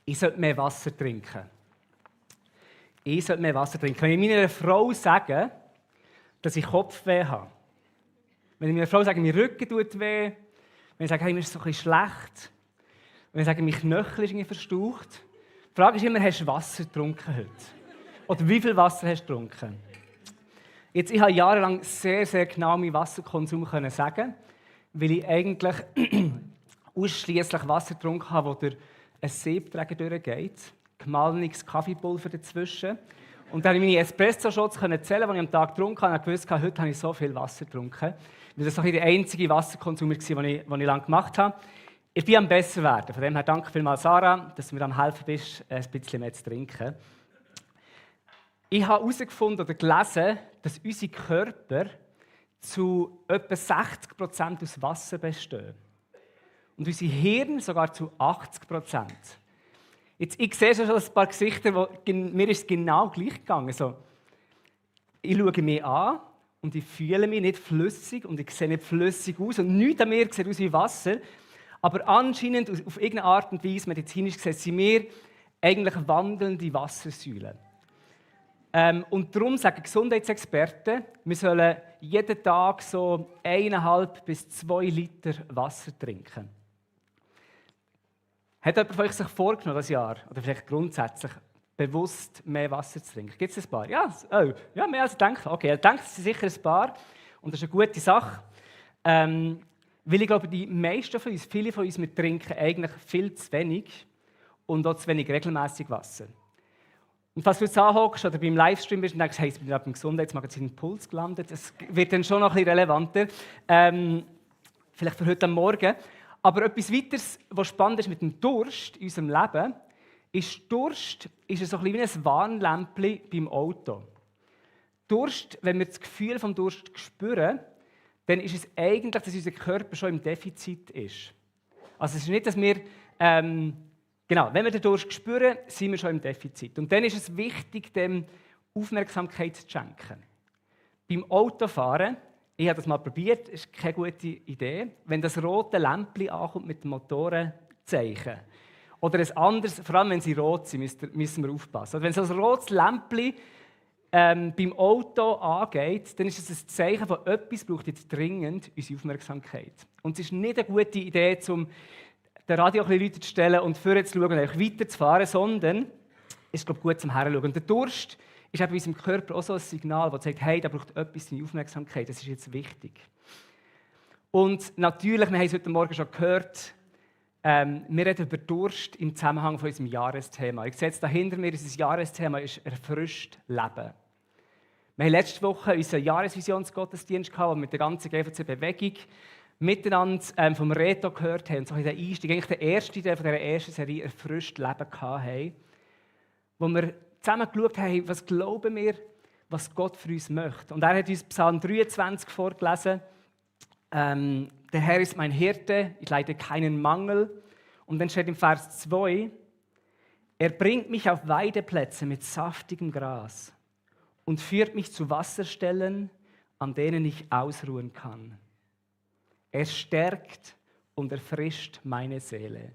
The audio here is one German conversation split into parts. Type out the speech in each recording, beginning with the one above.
Ich sollte mehr Wasser trinken. Wenn ich meiner Frau sage, dass ich Kopfweh habe, wenn ich meiner Frau sage, mein Rücken tut weh, wenn ich sage, hey, mir ist so ein bisschen schlecht, wenn ich sage, mein Knöchel ist irgendwie verstaucht, die Frage ist immer, hast du Wasser getrunken heute? Oder wie viel Wasser hast du getrunken? Jetzt, ich habe jahrelang sehr, sehr genau meinen Wasserkonsum sagen, weil ich eigentlich ausschließlich Wasser getrunken habe, das durch einen Siebträger durchgeht, gemahlenes Kaffeepulver dazwischen. Und dann konnte ich meine Espresso-Shots zählen, die ich am Tag getrunken habe, und wusste, heute habe ich so viel Wasser getrunken. Weil das war der einzige Wasserkonsum, den ich lange gemacht habe. Ich bin am besser werden. Von dem her danke vielmals, Sarah, dass du mir am helfen bist, ein bisschen mehr zu trinken. Ich habe herausgefunden oder gelesen, dass unsere Körper zu etwa 60% aus Wasser bestehen. Und unser Hirn sogar zu 80%. Jetzt, ich sehe schon ein paar Gesichter, mir ist es genau gleich gegangen. Also, ich schaue mich an und ich fühle mich nicht flüssig und ich sehe nicht flüssig aus. Und nichts an mir sieht aus wie Wasser. Aber anscheinend, auf irgendeine Art und Weise, medizinisch gesehen, sind wir eigentlich wandelnde Wassersäulen. Und darum sagen Gesundheitsexperten, wir sollen jeden Tag so 1,5 bis 2 Liter Wasser trinken. Hat jemand von euch sich vorgenommen, das Jahr, oder vielleicht grundsätzlich, bewusst mehr Wasser zu trinken? Gibt es ein paar? Ja, ja, mehr als ich denke. Okay, ich denke, es sind sicher ein paar. Und das ist eine gute Sache. Weil ich glaube, die meisten von uns, viele von uns, wir trinken eigentlich viel zu wenig und auch zu wenig regelmäßig Wasser. Und falls du jetzt anhockst oder beim Livestream bist und denkst, hey, jetzt bin ich beim Gesundheitsmagazin Puls gelandet, das wird dann schon noch ein bisschen relevanter. Vielleicht für heute Morgen. Aber etwas weiteres, was spannend ist mit dem Durst in unserem Leben, ist Durst ist so ein bisschen wie ein Warnlämpchen beim Auto. Durst, wenn wir das Gefühl vom Durst spüren, dann ist es eigentlich, dass unser Körper schon im Defizit ist. Also es ist nicht, dass wir, wenn wir den Durst spüren, sind wir schon im Defizit. Und dann ist es wichtig, dem Aufmerksamkeit zu schenken. Beim Autofahren, ich habe das mal probiert, ist keine gute Idee, wenn das rote Lämpchen ankommt mit dem Motorenzeichen. Oder ein anderes, vor allem wenn sie rot sind, müssen wir aufpassen. Also wenn so ein rotes Lämpchen beim Auto angeht, dann ist es ein Zeichen von etwas, braucht jetzt dringend unsere Aufmerksamkeit. Und es ist nicht eine gute Idee, um den Radio ein bisschen lauter zu stellen und vorher zu schauen und einfach weiterzufahren, sondern es ist gut zum Hinschauen. Und der Durst ist eben in unserem Körper auch so ein Signal, das sagt, hey, da braucht etwas deine Aufmerksamkeit, das ist jetzt wichtig. Und natürlich, wir haben es heute Morgen schon gehört, wir reden über Durst im Zusammenhang von unserem Jahresthema. Ich sehe jetzt da hinter mir, unser Jahresthema ist erfrischt Leben. Wir haben letzte Woche unseren Jahresvisionsgottesdienst gehabt, wo wir mit der ganzen GVC-Bewegung miteinander vom Reto gehört haben. So in den Einstieg, eigentlich der erste Teil von dieser ersten Serie erfrischt Leben hatten, wo wir zusammen geschaut haben, was glauben wir, was Gott für uns möchte. Und er hat uns Psalm 23 vorgelesen. Der Herr ist mein Hirte, ich leide keinen Mangel. Und dann steht im Vers 2, er bringt mich auf Weideplätze mit saftigem Gras und führt mich zu Wasserstellen, an denen ich ausruhen kann. Er stärkt und erfrischt meine Seele.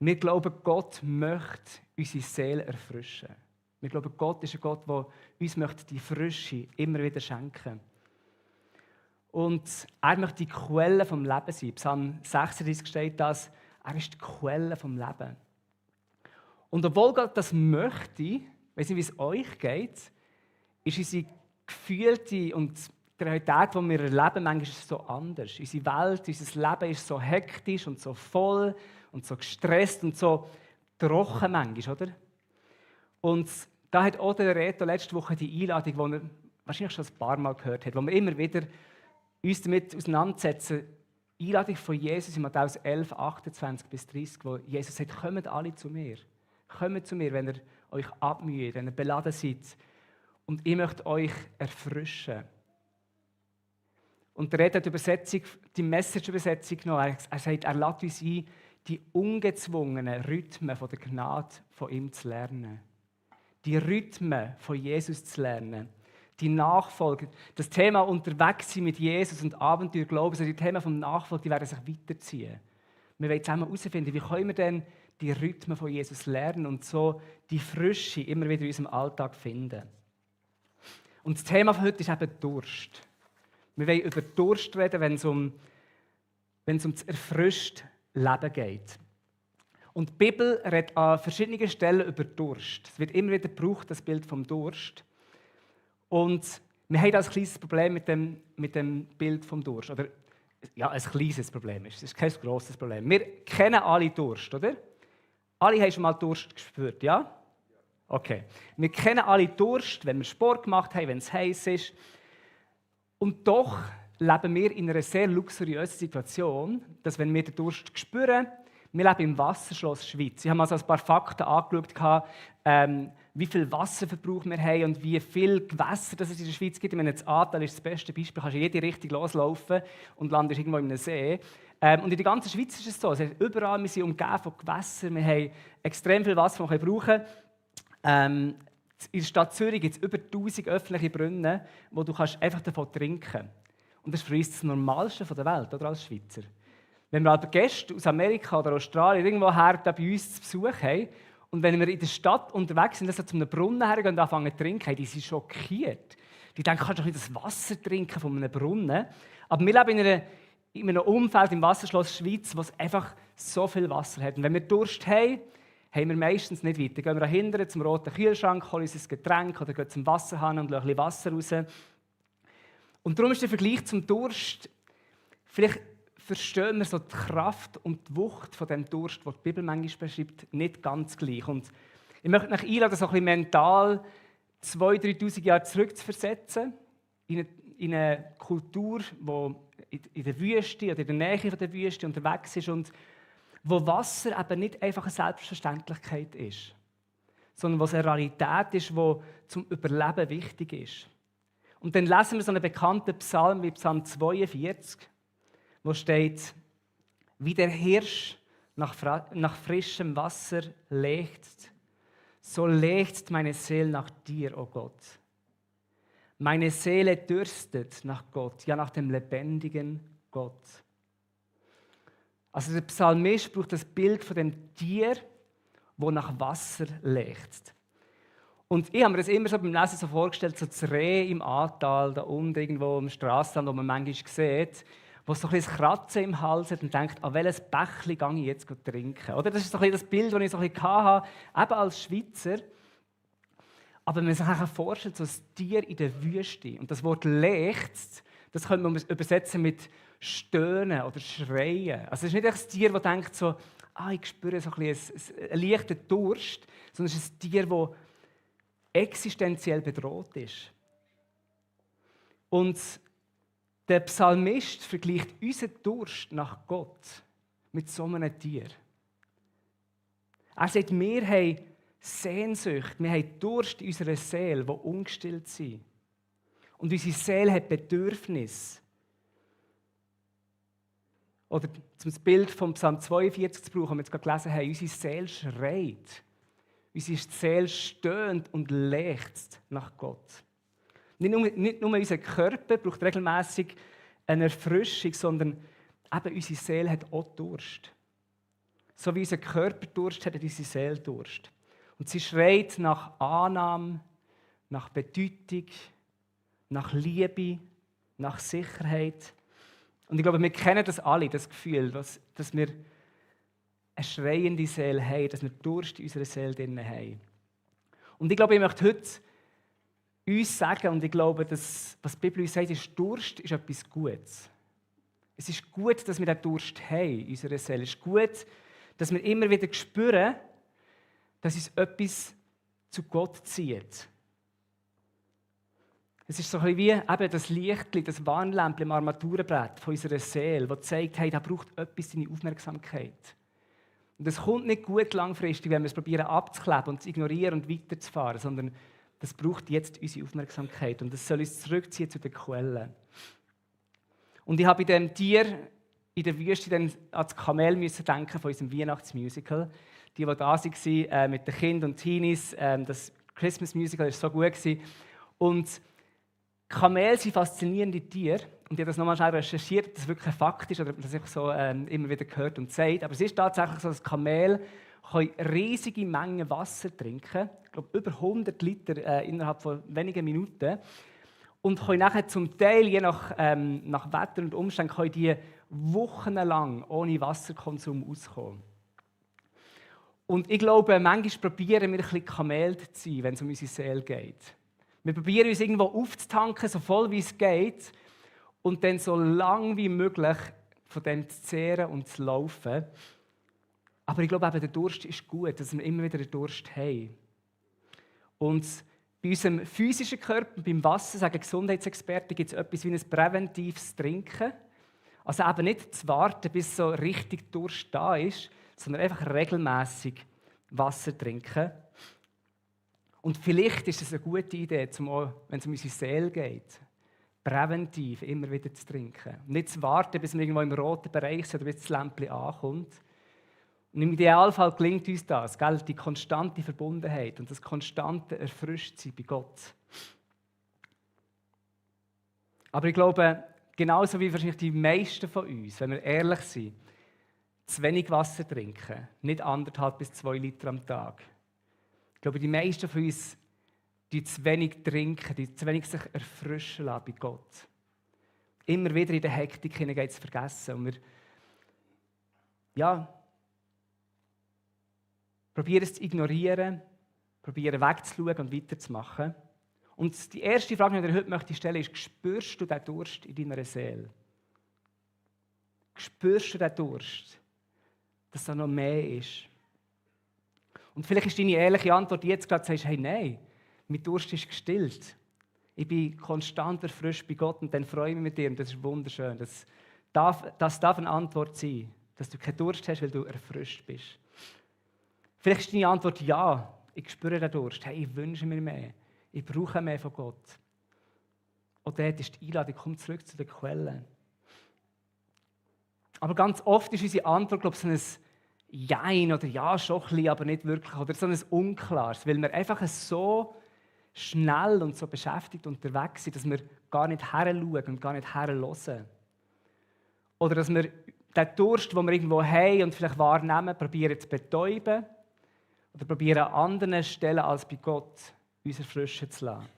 Wir glauben, Gott möchte unsere Seele erfrischen. Wir glauben, Gott ist ein Gott, der uns die Frische immer wieder schenken möchte. Und er möchte die Quelle vom Leben sein. Psalm 36 steht das, er ist die Quelle vom Leben. Und obwohl Gott das möchte, ich weiß nicht, wie es euch geht, ist unsere gefühlte und die Realität, die wir erleben, manchmal ist so anders. Unsere Welt, unser Leben ist so hektisch und so voll und so gestresst und so trocken manchmal, oder? Und da hat auch der Reto letzte Woche die Einladung, die er wahrscheinlich schon ein paar Mal gehört hat, wo wir immer wieder uns damit auseinandersetzen, die Einladung von Jesus in Matthäus 11, 28 bis 30, wo Jesus sagt, kommt alle zu mir. Kommt zu mir, wenn ihr euch abmüht, wenn ihr beladen seid. Und ich möchte euch erfrischen. Und der Retter hat die Übersetzung, die Message-Übersetzung genommen. Er sagt, er lädt uns ein, die ungezwungenen Rhythmen von der Gnade von ihm zu lernen. Die Rhythmen von Jesus zu lernen. Die Nachfolge, das Thema unterwegs sein mit Jesus und Abenteuer Glauben, also die Themen vom Nachfolge, die werden sich weiterziehen. Wir wollen zusammen herausfinden, wie können wir denn die Rhythmen von Jesus lernen und so die Frische immer wieder in unserem Alltag finden. Und das Thema von heute ist eben Durst. Wir wollen über Durst reden, wenn es um das erfrischte Leben geht. Und die Bibel redet an verschiedenen Stellen über Durst. Es wird immer wieder gebraucht, das Bild vom Durst. Und wir haben da ein kleines Problem mit dem Bild vom Durst. Oder, ja, ein kleines Problem. Es ist kein grosses Problem. Wir kennen alle Durst, oder? Alle haben schon mal Durst gespürt, ja? Okay. Wir kennen alle Durst, wenn wir Sport gemacht haben, wenn es heiß ist. Und doch leben wir in einer sehr luxuriösen Situation, dass wenn wir den Durst spüren, wir leben im Wasserschloss Schweiz. Ich habe mal so ein paar Fakten angeschaut, wie viel Wasserverbrauch wir haben und wie viel Gewässer es in der Schweiz gibt. Ich meine, das Ahrtal ist das beste Beispiel. Du kannst in jede Richtung loslaufen und landest irgendwo in einem See. Und in der ganzen Schweiz ist es so. Überall, wir sind umgeben von Gewässern. Wir haben extrem viel Wasser, das wir brauchen können. In der Stadt Zürich gibt es über 1000 öffentliche Brunnen, wo du einfach davon trinken kannst. Und das ist für uns das Normalste der Welt, oder, als Schweizer. Wenn wir aber Gäste aus Amerika oder Australien irgendwoher bei uns zu Besuch haben und wenn wir in der Stadt unterwegs sind, dass sie zu einem Brunnen hergehen und anfangen zu trinken, die sind schockiert. Die denken, kannst du doch nicht das Wasser trinken von einem Brunnen? Aber wir leben in einem Umfeld im Wasserschloss Schweiz, wo es einfach so viel Wasser hat. Und wenn wir Durst haben, haben wir meistens nicht weiter. Dann gehen wir hinten zum roten Kühlschrank, holen uns ein Getränk oder gehen zum Wasserhahn und lassen ein bisschen Wasser raus. Und darum ist der Vergleich zum Durst, vielleicht verstehen wir so die Kraft und die Wucht von dem Durst, den die Bibel manchmal beschreibt, nicht ganz gleich. Und ich möchte euch einladen, so ein bisschen mental 2'000, 3'000 Jahre zurückzuversetzen in eine Kultur, die in der Wüste oder in der Nähe der Wüste unterwegs ist und wo Wasser eben nicht einfach eine Selbstverständlichkeit ist, sondern was eine Realität ist, die zum Überleben wichtig ist. Und dann lesen wir so einen bekannten Psalm wie Psalm 42, wo steht, wie der Hirsch nach frischem Wasser lechzt, so lechzt meine Seele nach dir, o oh Gott. Meine Seele dürstet nach Gott, ja nach dem lebendigen Gott. Also der Psalmist braucht das Bild von dem Tier, das nach Wasser lechzt. Und ich habe mir das immer so beim Lesen so vorgestellt, so das Reh im Ahrtal, da unten irgendwo am Strassenrand, wo man manchmal sieht, wo so ein bisschen Kratzen im Hals hat und denkt, an welches Bächli gehe ich jetzt trinken? Oder? Das ist so ein bisschen das Bild, das ich so ein bisschen hatte, eben als Schweizer. Aber wenn man sich vorstellt, so ein Tier in der Wüste, und das Wort lechzt, das könnte man übersetzen mit Stöhnen oder Schreien. Also es ist nicht ein Tier, das denkt so, ich spüre so ein bisschen einen leichten Durst, sondern es ist ein Tier, das existenziell bedroht ist. Und der Psalmist vergleicht unseren Durst nach Gott mit so einem Tier. Er sagt, wir haben Sehnsucht, wir haben Durst in unserer Seele, die ungestillt sind. Und unsere Seele hat Bedürfnis. Oder zum Bild vom Psalm 42 zu brauchen, das wir jetzt gerade gelesen haben, unsere Seele schreit. Unsere Seele stöhnt und lechzt nach Gott. Nicht nur unser Körper braucht regelmäßig eine Erfrischung, sondern eben unsere Seele hat auch Durst. So wie unser Körper Durst hat, hat unsere Seele Durst. Und sie schreit nach Annahme, nach Bedeutung, nach Liebe, nach Sicherheit. Und ich glaube, wir kennen das alle, das Gefühl, dass wir eine schreiende Seele haben, dass wir Durst in unserer Seele drin haben. Und ich glaube, ich möchte heute uns sagen, und ich glaube, dass, was die Bibel uns sagt, ist, Durst ist etwas Gutes. Es ist gut, dass wir diesen Durst haben in unserer Seele. Es ist gut, dass wir immer wieder spüren, dass uns etwas zu Gott zieht. Es ist so ein bisschen wie eben das Lichtli, das Warnlämpchen im Armaturenbrett von unserer Seele, das zeigt, hey, da braucht etwas deine Aufmerksamkeit. Und es kommt nicht gut langfristig, wenn wir es probieren abzukleben und zu ignorieren und weiterzufahren, sondern das braucht jetzt unsere Aufmerksamkeit und es soll uns zurückziehen zu den Quellen. Und ich habe bei dem Tier in der Wüste dann an das Kamel müssen denken von unserem Weihnachtsmusical. Die da waren mit den Kindern und Teenies, das Christmas Musical war so gut. Und Kamele sind faszinierende Tiere. Und ich habe das nochmal schnell recherchiert, ob das wirklich ein Fakt ist oder ob man das einfach so immer wieder gehört und sagt. Aber es ist tatsächlich so, dass Kamele riesige Mengen Wasser trinken. Ich glaube, über 100 Liter innerhalb von wenigen Minuten. Und können nachher zum Teil, je nach Wetter und Umständen, können die wochenlang ohne Wasserkonsum auskommen. Und ich glaube, manchmal probieren wir ein bisschen Kamel zu sein, wenn es um unsere Seele geht. Wir probieren uns irgendwo aufzutanken, so voll wie es geht, und dann so lang wie möglich von dem zu zehren und zu laufen. Aber ich glaube, eben, der Durst ist gut, dass wir immer wieder den Durst haben. Und bei unserem physischen Körper, beim Wasser, sagen Gesundheitsexperten, gibt es etwas wie ein präventives Trinken. Also eben nicht zu warten, bis so richtig Durst da ist, sondern einfach regelmäßig Wasser trinken. Und vielleicht ist es eine gute Idee, wenn es um unsere Seele geht, präventiv immer wieder zu trinken. Nicht zu warten, bis wir irgendwo im roten Bereich sind oder bis das Lämpchen ankommt. Und im Idealfall gelingt uns das, gell? Die konstante Verbundenheit und das konstante Erfrischtsein bei Gott. Aber ich glaube, genauso wie wahrscheinlich die meisten von uns, wenn wir ehrlich sind, zu wenig Wasser trinken, nicht 1,5 bis 2 Liter am Tag. Ich glaube, die meisten von uns, die zu wenig trinken, die zu wenig sich erfrischen lassen bei Gott. Immer wieder in der Hektik geht es vergessen. Und wir probieren es zu ignorieren, probieren wegzuschauen und weiterzumachen. Und die erste Frage, die ich dir heute stellen möchte, ist: Spürst du den Durst in deiner Seele? Spürst du den Durst, dass da noch mehr ist? Und vielleicht ist deine ehrliche Antwort jetzt gerade, sagst, hey, nein, mein Durst ist gestillt. Ich bin konstant erfrischt bei Gott und dann freue ich mich mit dir und das ist wunderschön. Das darf eine Antwort sein, dass du keinen Durst hast, weil du erfrischt bist. Vielleicht ist deine Antwort ja, ich spüre den Durst, hey, ich wünsche mir mehr, ich brauche mehr von Gott. Und dort ist die Einladung, komm zurück zu den Quellen. Aber ganz oft ist unsere Antwort, glaube ich, so ein Jein oder ja, schon ein bisschen, aber nicht wirklich. Oder so ein Unklares, weil wir einfach so schnell und so beschäftigt unterwegs sind, dass wir gar nicht heranschauen und gar nicht herhören. Oder dass wir den Durst, den wir irgendwo haben und vielleicht wahrnehmen, probieren zu betäuben oder probieren an anderen Stellen als bei Gott uns erfrischen zu lassen.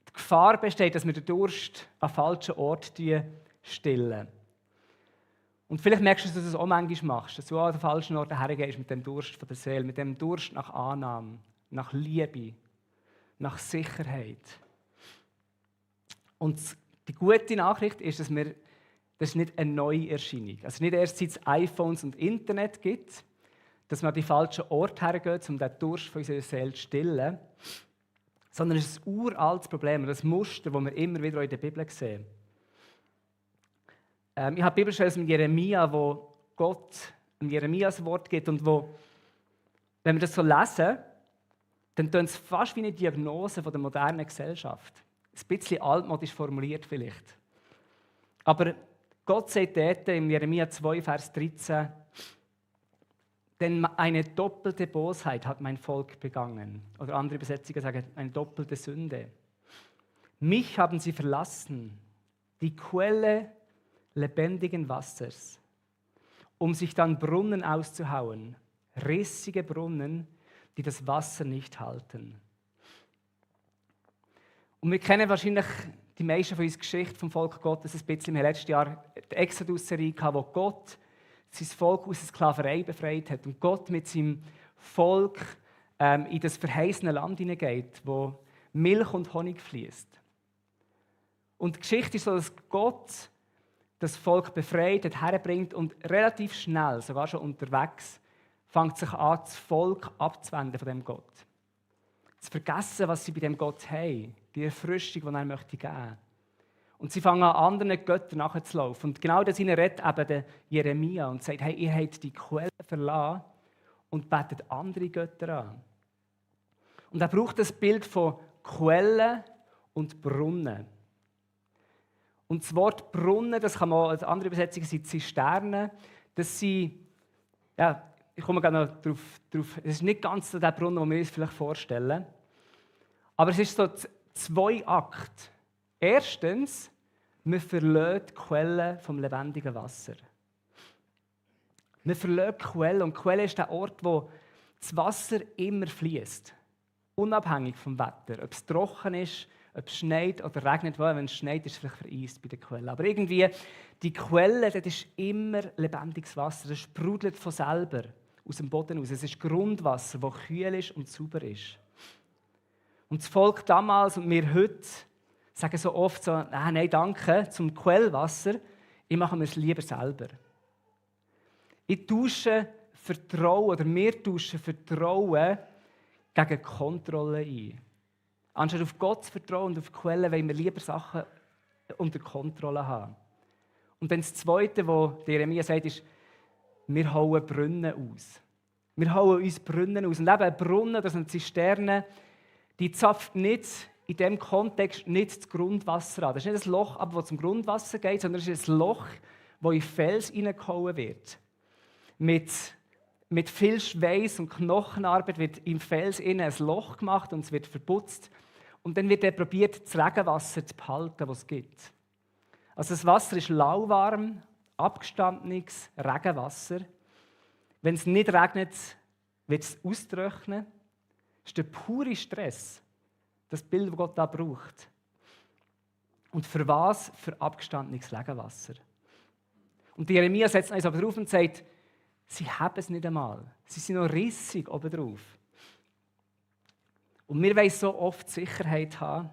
Die Gefahr besteht, dass wir den Durst an falschen Orten stillen. Und vielleicht merkst du, dass du das auch manchmal machst, dass du an den falschen Ort hergehst mit dem Durst von der Seele, mit dem Durst nach Annahme, nach Liebe, nach Sicherheit. Und die gute Nachricht ist, dass das nicht eine Neuerscheinung ist. Also nicht erst seit es iPhones und Internet gibt, dass wir an die falschen Orte hergehen, um den Durst von unserer Seele zu stillen, sondern es ist ein uraltes Problem, das Muster, das wir immer wieder in der Bibel sehen. Ich habe die Bibelstelle aus dem Jeremia, wo Gott im Jeremia ein Wort gibt und wo, wenn wir das so lesen, dann tönt es fast wie eine Diagnose von der modernen Gesellschaft. Ein bisschen altmodisch formuliert vielleicht. Aber Gott sagt dort im Jeremia 2, Vers 13, denn eine doppelte Bosheit hat mein Volk begangen. Oder andere Übersetzungen sagen, eine doppelte Sünde. Mich haben sie verlassen, die Quelle lebendigen Wassers, um sich dann Brunnen auszuhauen, rissige Brunnen, die das Wasser nicht halten. Und wir kennen wahrscheinlich die meisten von uns die Geschichte vom Volk Gottes ein bisschen. Wir haben letztes Jahr die Exodus-Serie gehabt, wo Gott sein Volk aus der Sklaverei befreit hat und Gott mit seinem Volk in das verheißene Land hineingeht, wo Milch und Honig fließt. Und die Geschichte ist so, dass Gott das Volk befreit hat, herbringt und relativ schnell, sogar schon unterwegs, fängt sich an, das Volk abzuwenden von dem Gott. Zu vergessen, was sie bei dem Gott haben, die Erfrischung, die er möchte geben. Und sie fangen an, anderen Göttern nachzulaufen. Und genau das redet eben der Jeremia und sagt, hey, ihr habt die Quelle verlassen und betet andere Götter an. Und er braucht das Bild von Quellen und Brunnen. Und das Wort Brunnen, das kann man als andere Übersetzung sind Zisternen. Das sind, ja, ich komme gerne noch darauf. Es ist nicht ganz so der Brunnen, den wir uns vielleicht vorstellen. Aber es ist so zwei Akte. Erstens, wir verlassen die Quelle vom lebendigen Wasser. Wir verlassen die Quelle. Und die Quelle ist der Ort, wo das Wasser immer fließt. Unabhängig vom Wetter. Ob es trocken ist, ob es schneit oder regnet. Wenn es schneit, ist es vielleicht vereist bei der Quelle. Aber irgendwie, die Quelle, das ist immer lebendiges Wasser. Das sprudelt von selber aus dem Boden aus. Es ist Grundwasser, das kühl ist und sauber ist. Und das Volk damals und wir heute sagen so oft so, nein, danke, zum Quellwasser, ich mache mir es lieber selber. Ich tausche Vertrauen, oder wir tauschen Vertrauen gegen Kontrolle ein. Anstatt auf Gott zu vertrauen und auf die Quelle, wollen wir lieber Sachen unter Kontrolle haben. Und dann das Zweite, was Jeremia sagt, ist, wir hauen Brunnen aus. Wir hauen uns Brunnen aus. Und eben ein Brunnen, das sind Zisternen, die zapft nicht in diesem Kontext nicht das Grundwasser an. Das ist nicht ein Loch, das zum Grundwasser geht, sondern es ist ein Loch, das in Fels hineingehauen wird. Mit viel Schweiß und Knochenarbeit wird im Fels innen ein Loch gemacht und es wird verputzt. Und dann wird probiert, das Regenwasser zu behalten, das es gibt. Also das Wasser ist lauwarm, abgestandenes Regenwasser. Wenn es nicht regnet, wird es austrocknen. Das ist der pure Stress, das Bild, das Gott da braucht. Und für was? Für abgestandenes Regenwasser. Und Jeremia setzt eins aber drauf und sagt, sie haben es nicht einmal. Sie sind noch rissig oben drauf. Und wir wollen so oft Sicherheit haben.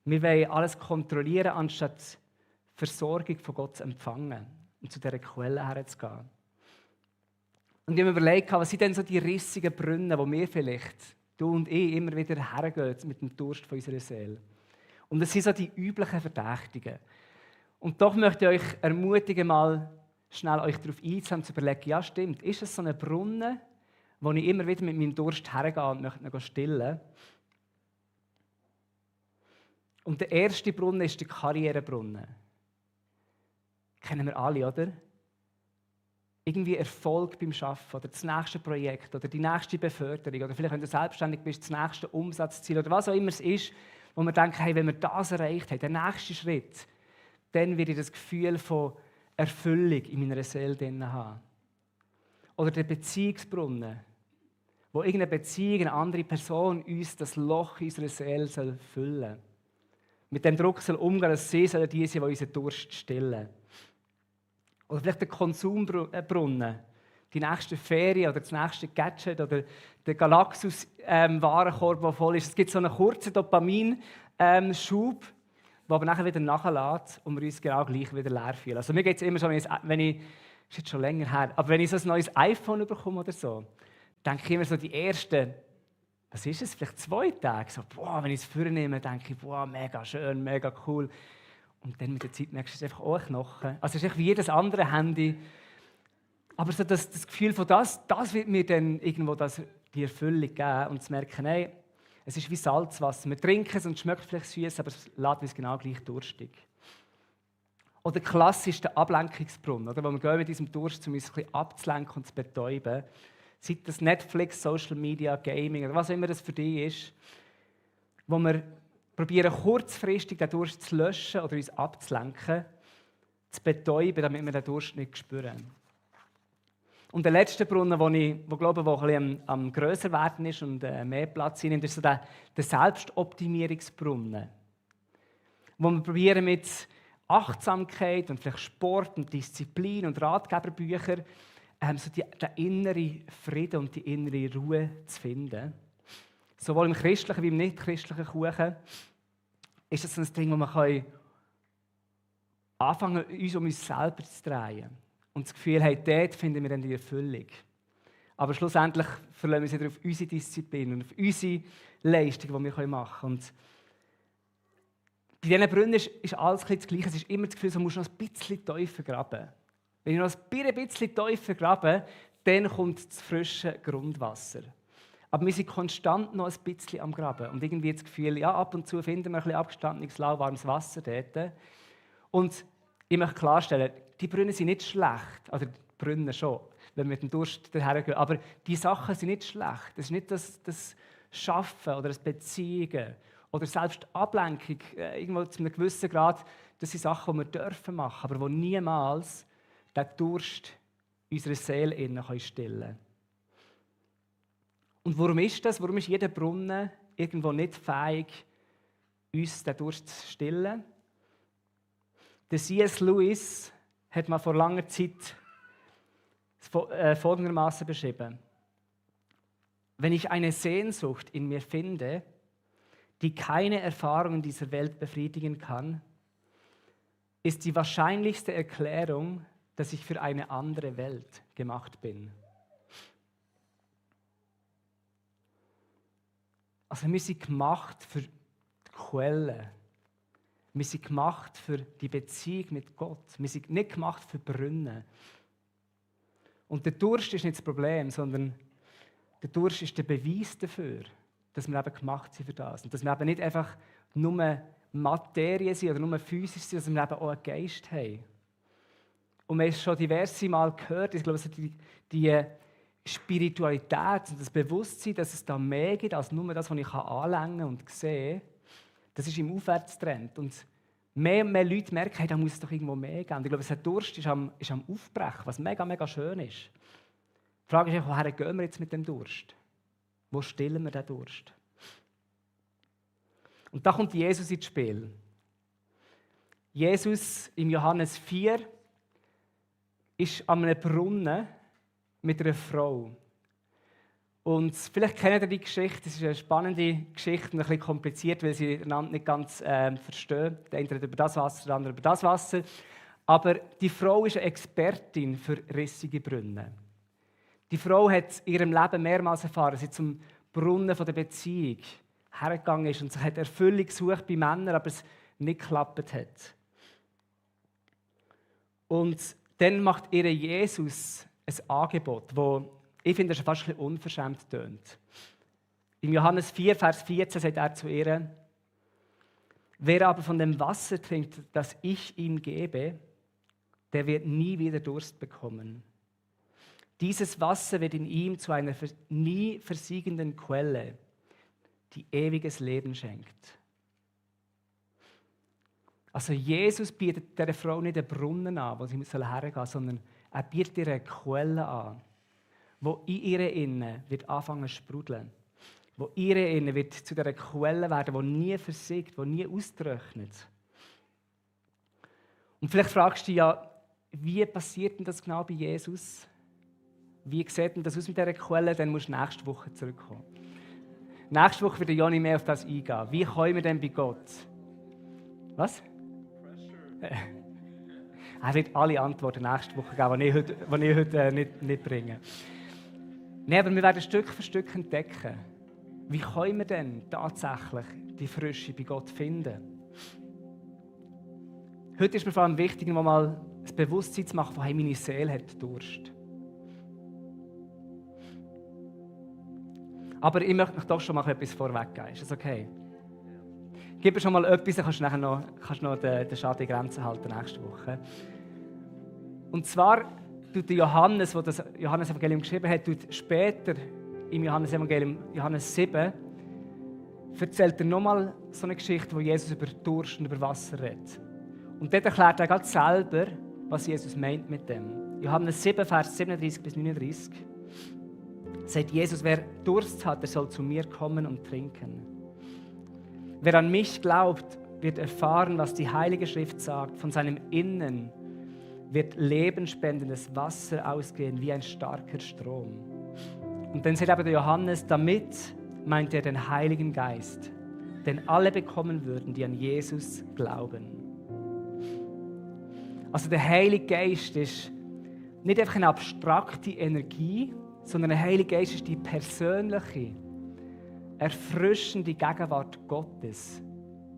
Wir wollen alles kontrollieren, anstatt Versorgung von Gott zu empfangen und zu dieser Quelle herzugehen. Und ich habe mir überlegt, was sind denn so die rissigen Brunnen, wo wir vielleicht, du und ich, immer wieder hergehen mit dem Durst von unserer Seele. Und das sind so die üblichen Verdächtigen. Und doch möchte ich euch ermutigen, mal schnell euch darauf einzunehmen, zu überlegen, ja stimmt, ist es so ein Brunnen, wo ich immer wieder mit meinem Durst hergehe und möchte ihn stillen? Und der erste Brunnen ist der Karrierebrunnen. Kennen wir alle, oder? Irgendwie Erfolg beim Arbeiten oder das nächste Projekt oder die nächste Beförderung oder vielleicht, wenn du selbstständig bist, das nächste Umsatzziel oder was auch immer es ist, wo wir denken, hey, wenn wir das erreicht haben, der nächste Schritt, dann werde ich das Gefühl von Erfüllung in meiner Seele drin haben. Oder der Beziehungsbrunnen, wo irgendeine Beziehung, eine andere Person uns das Loch in unserer Seele füllen soll. Mit dem Druck soll umgehen, dass sie die sein, die unseren Durst stillen. Oder vielleicht der Konsumbrunnen, die nächste Ferien oder das nächste Gadget oder der Galaxus-Warenkorb, der voll ist. Es gibt so einen kurzen Dopaminschub, der aber nachher wieder nachlässt und wir uns genau gleich wieder leer fühlen. Also mir geht es immer so, wenn ich, ist jetzt schon länger her, aber wenn ich so ein neues iPhone bekomme oder so, denke ich immer so die ersten, was ist es, vielleicht 2 Tage, so, boah, wenn ich es vornehme, denke ich, boah, mega schön, mega cool. Und dann mit der Zeit merkst du, es ist einfach auch ein Knochen. Also es ist einfach wie jedes andere Handy. Aber so das Gefühl von das wird mir dann irgendwo die Erfüllung geben und zu merken, nein, es ist wie Salzwasser. Wir trinken es und es schmeckt vielleicht süß, aber es lässt uns genau gleich durstig. Oder klassisch der Ablenkungsbrunnen, oder? Wo wir gehen mit diesem Durst, um uns ein bisschen abzulenken und zu betäuben. Sei das Netflix, Social Media, Gaming oder was immer das für dich ist. Wo wir probieren, kurzfristig den Durst zu löschen oder uns abzulenken, zu betäuben, damit wir den Durst nicht spüren. Und der letzte Brunnen, der ein bisschen am grösser werden ist und mehr Platz einnimmt, ist so der Selbstoptimierungsbrunnen. Wo wir probieren, mit Achtsamkeit und vielleicht Sport und Disziplin und Ratgeberbüchern so den inneren Frieden und die innere Ruhe zu finden. Sowohl im christlichen wie im nicht-christlichen Kuchen ist das ein Ding, wo man anfangen kann, uns um uns selber zu drehen. Und das Gefühl haben, dort finden wir dann die Erfüllung. Aber schlussendlich verlassen wir uns auf unsere Disziplin und auf unsere Leistung, die wir machen können. Und bei diesen Brunnen ist alles das Gleiche. Es ist immer das Gefühl, man muss noch ein bisschen tiefer graben. Wenn ich noch ein bisschen tiefer grabe, dann kommt das frische Grundwasser. Aber wir sind konstant noch ein bisschen am Graben. Und irgendwie das Gefühl, ja, ab und zu finden wir ein bisschen abgestandenes, lauwarmes Wasser dort. Und ich möchte klarstellen, die Brunnen sind nicht schlecht. Oder die Brunnen schon, wenn wir mit dem Durst dahergehen. Aber die Sachen sind nicht schlecht. Das ist nicht das Schaffen oder ein Beziehungen oder selbst Ablenkung, irgendwo zu einem gewissen Grad, das sind Sachen, die wir dürfen machen, aber die niemals den Durst unserer Seele innen stillen können. Und warum ist das? Warum ist jeder Brunnen irgendwo nicht fähig, uns den Durst zu stillen? Der C.S. Lewis hat mal vor langer Zeit folgendermaßen beschrieben: Wenn ich eine Sehnsucht in mir finde, die keine Erfahrungen dieser Welt befriedigen kann, ist die wahrscheinlichste Erklärung, dass ich für eine andere Welt gemacht bin. Also wir sind gemacht für die Quelle. Wir sind gemacht für die Beziehung mit Gott. Wir sind nicht gemacht für Brunnen. Und der Durst ist nicht das Problem, sondern der Durst ist der Beweis dafür, dass wir eben gemacht sind für das. Und dass wir eben nicht einfach nur Materie sind oder nur physisch sind, sondern wir eben auch einen Geist haben. Und wir haben es schon diverse Mal gehört, ich glaube, die Spiritualität und das Bewusstsein, dass es da mehr gibt als nur das, was ich anlängen und sehen kann, das ist im Aufwärtstrend. Und mehr und mehr Leute merken, hey, da muss es doch irgendwo mehr geben. Und ich glaube, der Durst ist am Aufbrechen, was mega, mega schön ist. Die Frage ist, woher gehen wir jetzt mit dem Durst? Wo stillen wir den Durst? Und da kommt Jesus ins Spiel. Jesus im Johannes 4 ist an einem Brunnen mit einer Frau. Und vielleicht kennt ihr die Geschichte, es ist eine spannende Geschichte und ein bisschen kompliziert, weil sie einander nicht ganz verstehen. Der eine redet über das Wasser, der andere über das Wasser. Aber die Frau ist eine Expertin für rissige Brunnen. Die Frau hat in ihrem Leben mehrmals erfahren, dass sie zum Brunnen der Beziehung hergegangen ist und sich hat Erfüllung gesucht bei Männern, aber es nicht geklappt hat. Und dann macht ihr Jesus ein Angebot, das ich finde, das fast ein bisschen unverschämt tönt. Im Johannes 4, Vers 14 sagt er zu ihr: Wer aber von dem Wasser trinkt, das ich ihm gebe, der wird nie wieder Durst bekommen. Dieses Wasser wird in ihm zu einer nie versiegenden Quelle, die ewiges Leben schenkt. Also Jesus bietet dieser Frau nicht einen Brunnen an, wo sie hergehen soll, sondern er bietet ihr eine Quelle an, wo in ihr innen wird anfangen zu sprudeln, wo in ihr innen wird zu dieser Quelle werden, die nie versiegt, die nie austrocknet. Und vielleicht fragst du dich ja, wie passiert denn das genau bei Jesus? Wie sieht denn das aus mit dieser Quelle? Dann musst du nächste Woche zurückkommen. Nächste Woche wird Joni mehr auf das eingehen. Wie kommen wir denn bei Gott? Was? Er wird alle Antworten nächste Woche geben, die ich heute nicht bringe. Nein, aber wir werden Stück für Stück entdecken, wie können wir denn tatsächlich die Frische bei Gott finden. Heute ist mir vor allem wichtig, noch mal das Bewusstsein zu machen, von hey, meine Seele hat Durst. Aber ich möchte euch doch schon mal etwas vorweggeben. Ist das okay? Gib mir schon mal etwas, dann kannst du nachher noch den Schaden in Grenzen halten nächste Woche. Und zwar tut der Johannes, der das Johannes-Evangelium geschrieben hat, tut später im Johannes-Evangelium, Johannes 7, erzählt er nochmal so eine Geschichte, wo Jesus über Durst und über Wasser redet. Und dort erklärt er gerade selber, was Jesus meint mit dem. Johannes 7, Vers 37 bis 39 sagt Jesus: Wer Durst hat, der soll zu mir kommen und trinken. Wer an mich glaubt, wird erfahren, was die Heilige Schrift sagt. Von seinem Innen wird lebensspendendes Wasser ausgehen wie ein starker Strom. Und dann sagt aber der Johannes, damit meint er den Heiligen Geist, den alle bekommen würden, die an Jesus glauben. Also der Heilige Geist ist nicht einfach eine abstrakte Energie, sondern der Heilige Geist ist die persönliche, erfrischende Gegenwart Gottes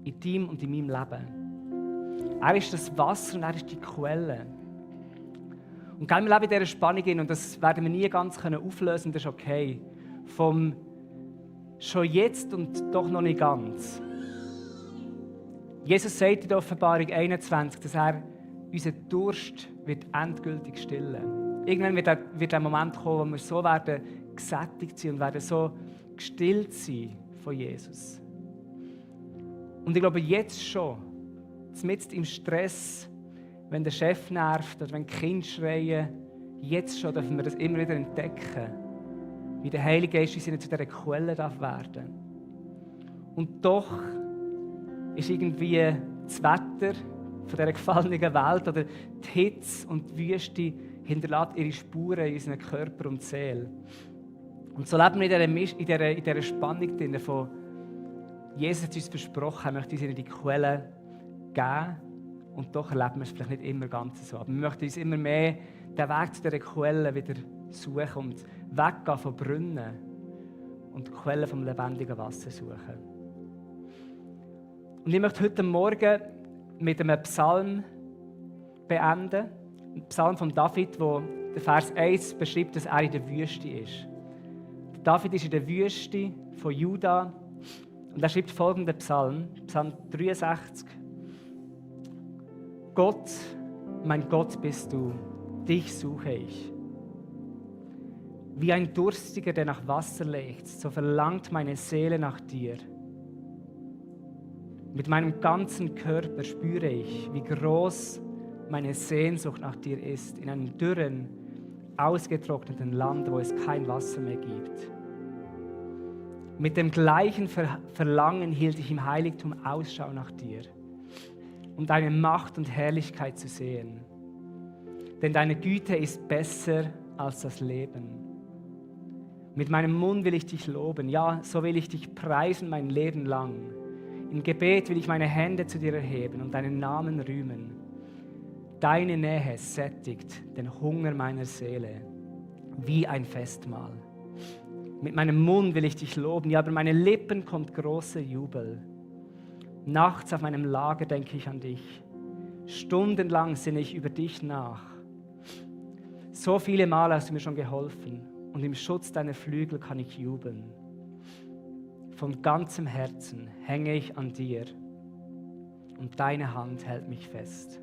in deinem und in meinem Leben. Er ist das Wasser und er ist die Quelle. Und wir leben in dieser Spannung hin, und das werden wir nie ganz auflösen, das ist okay. Vom schon jetzt und doch noch nicht ganz. Jesus sagt in der Offenbarung 21, dass er unseren Durst wird endgültig stillen. Irgendwann wird der Moment kommen, wo wir so werden gesättigt sind und werden so gestillt sein von Jesus. Und ich glaube, jetzt schon, mitten im Stress, wenn der Chef nervt oder wenn die Kinder schreien, jetzt schon dürfen wir das immer wieder entdecken, wie der Heilige Geist uns zu dieser Quelle darf werden. Und doch ist irgendwie das Wetter von dieser gefallenen Welt oder die Hitze und die Wüste hinterlässt ihre Spuren in unseren Körper und Seele. Und so leben wir in dieser Spannung drin, von Jesus hat uns versprochen, er möchte uns in die Quelle geben und doch erleben wir es vielleicht nicht immer ganz so. Aber wir möchten uns immer mehr den Weg zu dieser Quelle wieder suchen und weggehen von Brunnen und die Quelle vom lebendigen Wasser suchen. Und ich möchte heute Morgen mit einem Psalm beenden. Ein Psalm von David, wo der Vers 1 beschreibt, dass er in der Wüste ist. David ist in der Wüste von Juda und er schreibt folgenden Psalm, Psalm 63. Gott, mein Gott bist du, dich suche ich. Wie ein Durstiger, der nach Wasser lechzt, so verlangt meine Seele nach dir. Mit meinem ganzen Körper spüre ich, wie groß meine Sehnsucht nach dir ist, in einem dürren, ausgetrockneten Land, wo es kein Wasser mehr gibt. Mit dem gleichen Verlangen hielt ich im Heiligtum Ausschau nach dir, um deine Macht und Herrlichkeit zu sehen. Denn deine Güte ist besser als das Leben. Mit meinem Mund will ich dich loben, ja, so will ich dich preisen mein Leben lang. Im Gebet will ich meine Hände zu dir erheben und deinen Namen rühmen. Deine Nähe sättigt den Hunger meiner Seele, wie ein Festmahl. Mit meinem Mund will ich dich loben, ja, über meine Lippen kommt großer Jubel. Nachts auf meinem Lager denke ich an dich. Stundenlang sinne ich über dich nach. So viele Male hast du mir schon geholfen und im Schutz deiner Flügel kann ich jubeln. Von ganzem Herzen hänge ich an dir und deine Hand hält mich fest.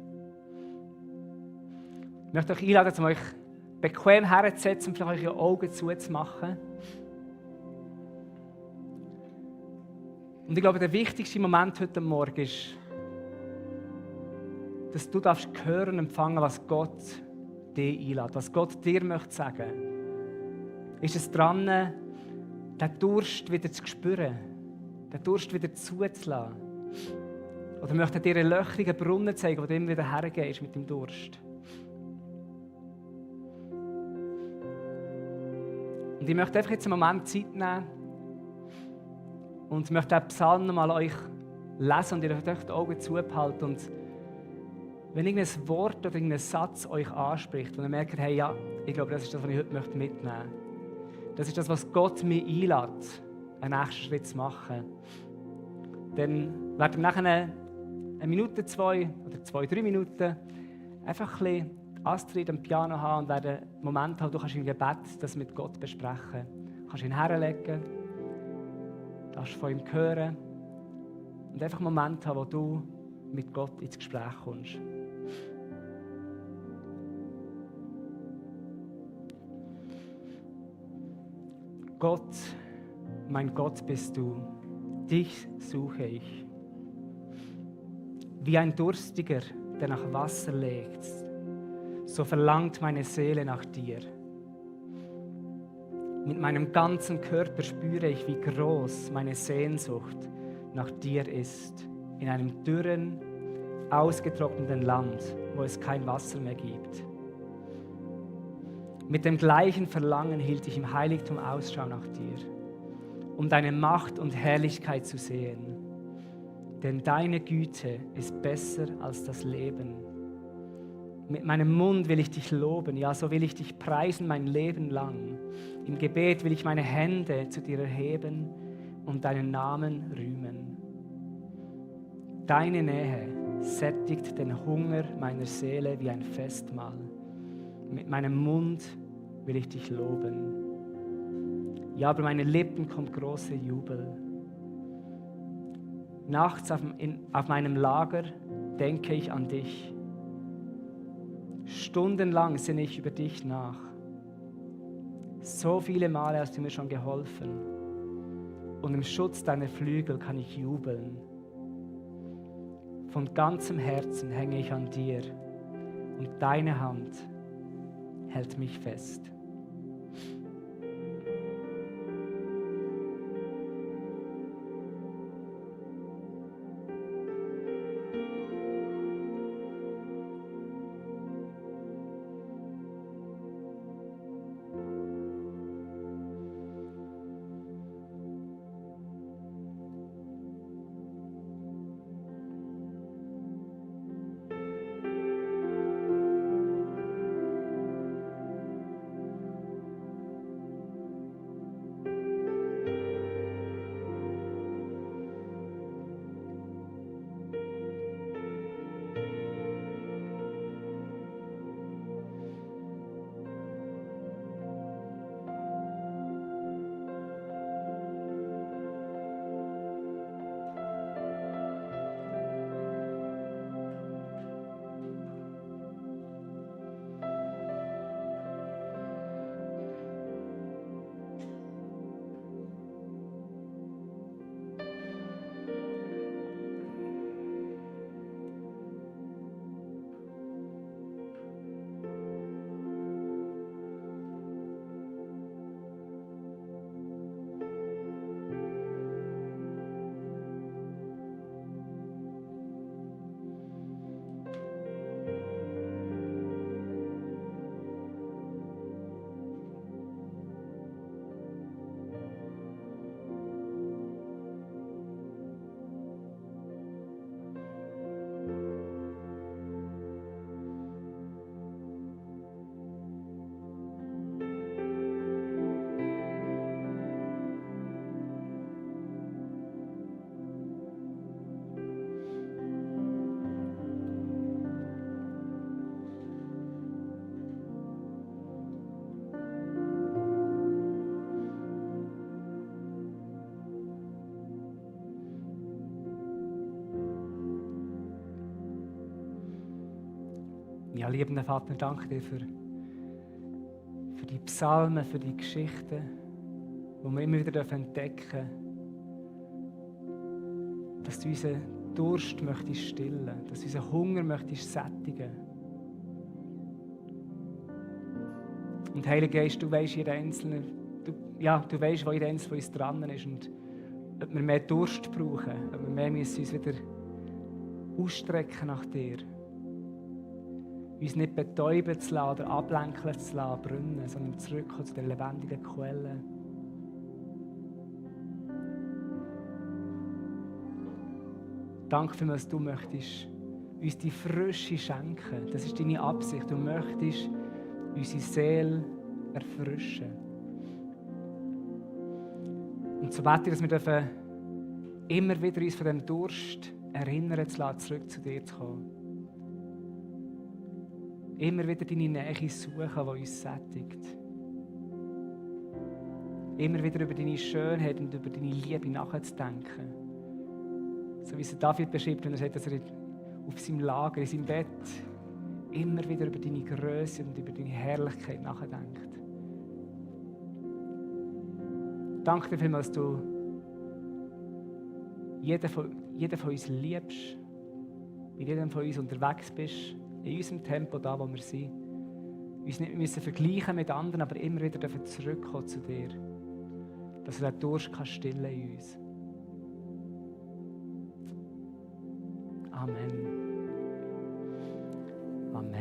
Ich möchte euch einladen, um euch bequem herzusetzen und vielleicht eure Augen zuzumachen. Und ich glaube, der wichtigste Moment heute Morgen ist, dass du darfst hören und empfangen, was Gott dir einlädt, was Gott dir möchte sagen. Ist es dran, den Durst wieder zu spüren, den Durst wieder zuzulassen? Oder möchte er dir einen löchrigen Brunnen zeigen, wo du immer wieder hergehst mit dem Durst? Und ich möchte einfach jetzt einen Moment Zeit nehmen und möchte den Psalm nochmal euch lesen und ihr dürft euch die Augen zubehalten. Und wenn irgendein Wort oder irgendein Satz euch anspricht, wo ihr merkt, hey, ja, ich glaube, das ist das, was ich heute mitnehmen möchte. Das ist das, was Gott mir einlädt, einen nächsten Schritt zu machen. Dann werden wir nachher eine Minute, 2 oder 2, 3 Minuten einfach ein bisschen Astrid am Piano haben und werden einen Moment haben, du kannst im Gebet das mit Gott besprechen. Du kannst ihn herlegen, darfst von ihm hören und einfach einen Moment haben, wo du mit Gott ins Gespräch kommst. Gott, mein Gott bist du, dich suche ich. Wie ein Durstiger, der nach Wasser lechzt, so verlangt meine Seele nach dir. Mit meinem ganzen Körper spüre ich, wie groß meine Sehnsucht nach dir ist, in einem dürren, ausgetrockneten Land, wo es kein Wasser mehr gibt. Mit dem gleichen Verlangen hielt ich im Heiligtum Ausschau nach dir, um deine Macht und Herrlichkeit zu sehen. Denn deine Güte ist besser als das Leben. Mit meinem Mund will ich dich loben, ja, so will ich dich preisen mein Leben lang. Im Gebet will ich meine Hände zu dir erheben und deinen Namen rühmen. Deine Nähe sättigt den Hunger meiner Seele wie ein Festmahl. Mit meinem Mund will ich dich loben. Ja, über meine Lippen kommt großer Jubel. Nachts auf meinem Lager denke ich an dich. Stundenlang sinne ich über dich nach. So viele Male hast du mir schon geholfen. und im Schutz deiner Flügel kann ich jubeln. Von ganzem Herzen hänge ich an dir und deine Hand hält mich fest. Ja, liebender Vater, danke dir für die Psalmen, für die Geschichten, die wir immer wieder entdecken dürfen, dass du unseren Durst möchtest stillen, dass du unseren Hunger möchtest sättigen. Und Heiliger Geist, du weißt jeder Einzelne, du weißt, wo jeder Einzelne von uns dran ist und ob wir mehr Durst brauchen, ob wir mehr müssen uns wieder ausstrecken nach dir. Uns nicht betäuben zu lassen oder ablenken zu lassen, Brunnen, sondern zurückkommen zu der lebendigen Quelle. Danke für was du möchtest uns die Frische schenken. Das ist deine Absicht. Du möchtest unsere Seele erfrischen. Und so bete ich, dass wir immer wieder uns von dem Durst erinnern zu lassen, zurück zu dir zu kommen. Immer wieder deine Nähe suchen, die uns sättigt. Immer wieder über deine Schönheit und über deine Liebe nachzudenken. So wie es David beschreibt, wenn er sagt, dass er auf seinem Lager, in seinem Bett, immer wieder über deine Größe und über deine Herrlichkeit nachdenkt. Danke dir vielmals, dass du jeden von uns liebst, mit jedem von uns unterwegs bist, in unserem Tempo, da wo wir sind. Uns nicht müssen vergleichen mit anderen, aber immer wieder zurückkommen zu dir. Dass du den Durst stillen in uns. Amen. Amen.